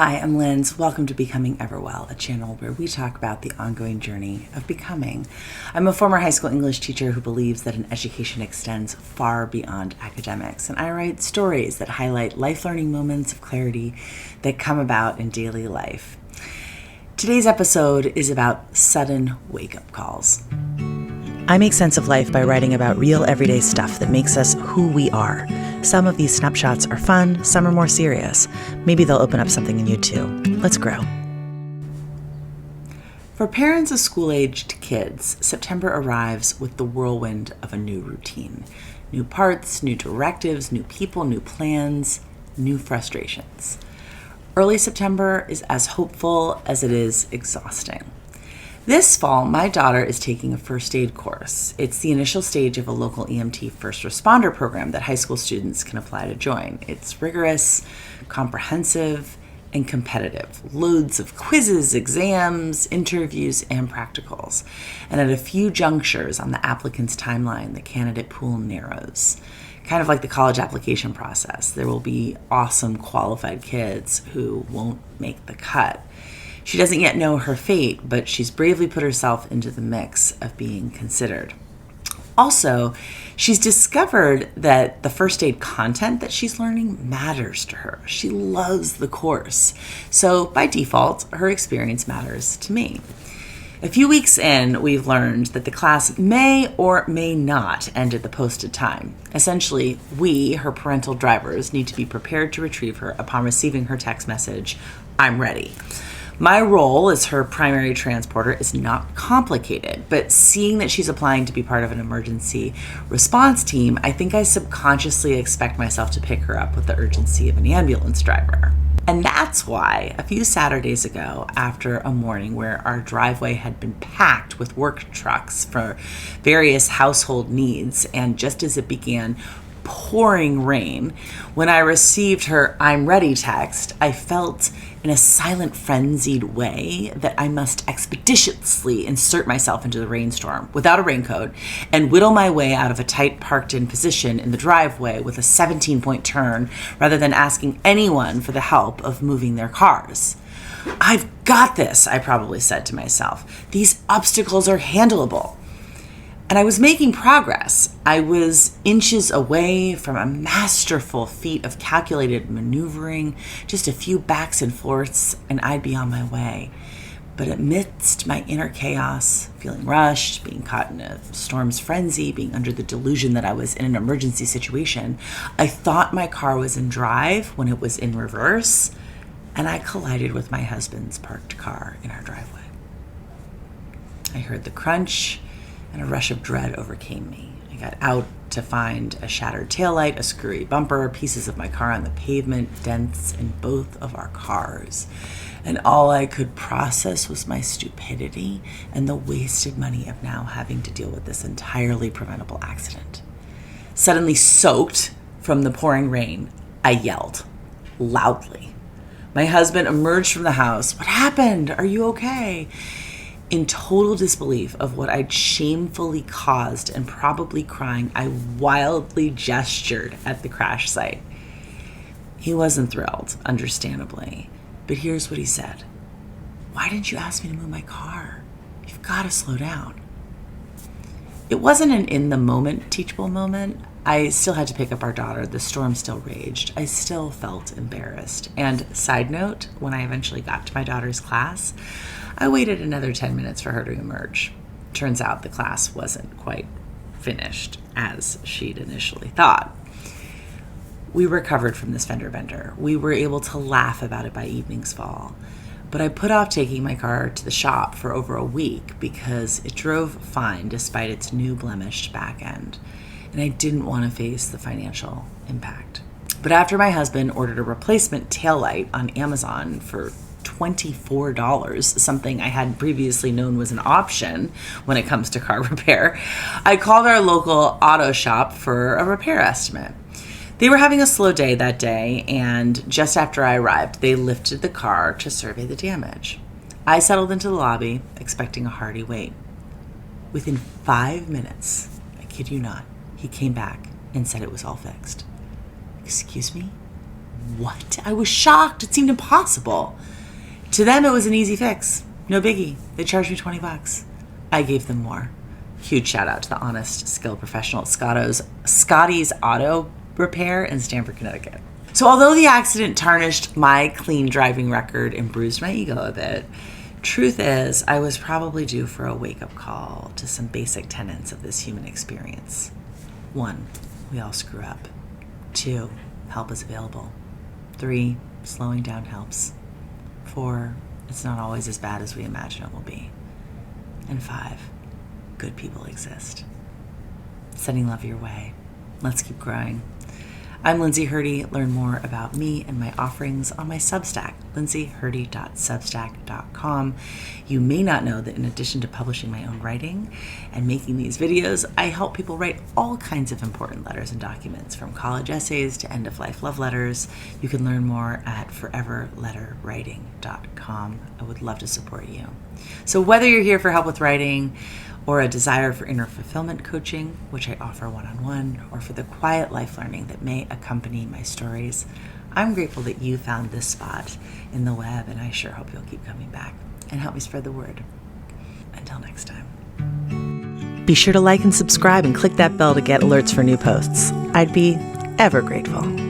Hi, I'm Linz. Welcome to Becoming Everwell, a channel where we talk about the ongoing journey of becoming. I'm a former high school English teacher who believes that an education extends far beyond academics, and I write stories that highlight life-learning moments of clarity that come about in daily life. Today's episode is about sudden wake-up calls. I make sense of life by writing about real everyday stuff that makes us who we are. Some of these snapshots are fun, some are more serious. Maybe they'll open up something in you too. Let's grow. For parents of school-aged kids, September arrives with the whirlwind of a new routine. New parts, new directives, new people, new plans, new frustrations. Early September is as hopeful as it is exhausting. This fall, my daughter is taking a first aid course. It's the initial stage of a local EMT first responder program that high school students can apply to join. It's rigorous, comprehensive, and competitive. Loads of quizzes, exams, interviews, and practicals. And at a few junctures on the applicant's timeline, the candidate pool narrows. Kind of like the college application process. There will be awesome qualified kids who won't make the cut. She doesn't yet know her fate, but she's bravely put herself into the mix of being considered. Also, she's discovered that the first aid content that she's learning matters to her. She loves the course. So by default, her experience matters to me. A few weeks in, we've learned that the class may or may not end at the posted time. Essentially, we, her parental drivers, need to be prepared to retrieve her upon receiving her text message, "I'm ready." My role as her primary transporter is not complicated, but seeing that she's applying to be part of an emergency response team, I think I subconsciously expect myself to pick her up with the urgency of an ambulance driver. And that's why a few Saturdays ago, after a morning where our driveway had been packed with work trucks for various household needs, and just as it began pouring rain, when I received her "I'm ready" text, I felt in a silent, frenzied way that I must expeditiously insert myself into the rainstorm without a raincoat and whittle my way out of a tight parked-in position in the driveway with a 17-point turn rather than asking anyone for the help of moving their cars. "I've got this," I probably said to myself. "These obstacles are handleable." And I was making progress. I was inches away from a masterful feat of calculated maneuvering, just a few backs and forths, and I'd be on my way. But amidst my inner chaos, feeling rushed, being caught in a storm's frenzy, being under the delusion that I was in an emergency situation, I thought my car was in drive when it was in reverse, and I collided with my husband's parked car in our driveway. I heard the crunch, and a rush of dread overcame me. I got out to find a shattered taillight, a screwy bumper, pieces of my car on the pavement, dents in both of our cars. And all I could process was my stupidity and the wasted money of now having to deal with this entirely preventable accident. Suddenly soaked from the pouring rain, I yelled loudly. My husband emerged from the house. "What happened? Are you okay?" In total disbelief of what I'd shamefully caused and probably crying, I wildly gestured at the crash site. He wasn't thrilled, understandably, but here's what he said. "Why didn't you ask me to move my car? You've got to slow down." It wasn't an in-the-moment teachable moment. I still had to pick up our daughter. The storm still raged. I still felt embarrassed. And side note, when I eventually got to my daughter's class, I waited another 10 minutes for her to emerge. Turns out the class wasn't quite finished as she'd initially thought. We recovered from this fender bender. We were able to laugh about it by evening's fall. But I put off taking my car to the shop for over a week because it drove fine despite its new blemished back end. And I didn't want to face the financial impact. But after my husband ordered a replacement taillight on Amazon for $24, something I hadn't previously known was an option when it comes to car repair, I called our local auto shop for a repair estimate. They were having a slow day that day, and just after I arrived, they lifted the car to survey the damage. I settled into the lobby, expecting a hearty wait. Within 5 minutes, I kid you not, he came back and said it was all fixed. "Excuse me? what? I was shocked. It seemed impossible. To them, it was an easy fix. No biggie. They charged me $20. I gave them more. Huge shout out to the honest, skilled professional at Scotty's Auto Repair in Stamford, Connecticut. So although the accident tarnished my clean driving record and bruised my ego a bit, truth is I was probably due for a wake-up call to some basic tenets of this human experience. 1, we all screw up. 2, help is available. 3, slowing down helps. 4, it's not always as bad as we imagine it will be. And 5, good people exist. Sending love your way. Let's keep growing. I'm Lindsay Hurdy. Learn more about me and my offerings on my Substack, lindsayhurdy.substack.com. You may not know that in addition to publishing my own writing and making these videos, I help people write all kinds of important letters and documents, from college essays to end-of-life love letters. You can learn more at foreverletterwriting.com. I would love to support you. So whether you're here for help with writing, or a desire for inner fulfillment coaching, which I offer one-on-one, or for the quiet life learning that may accompany my stories, I'm grateful that you found this spot in the web, and I sure hope you'll keep coming back and help me spread the word. Until next time. Be sure to like and subscribe and click that bell to get alerts for new posts. I'd be ever grateful.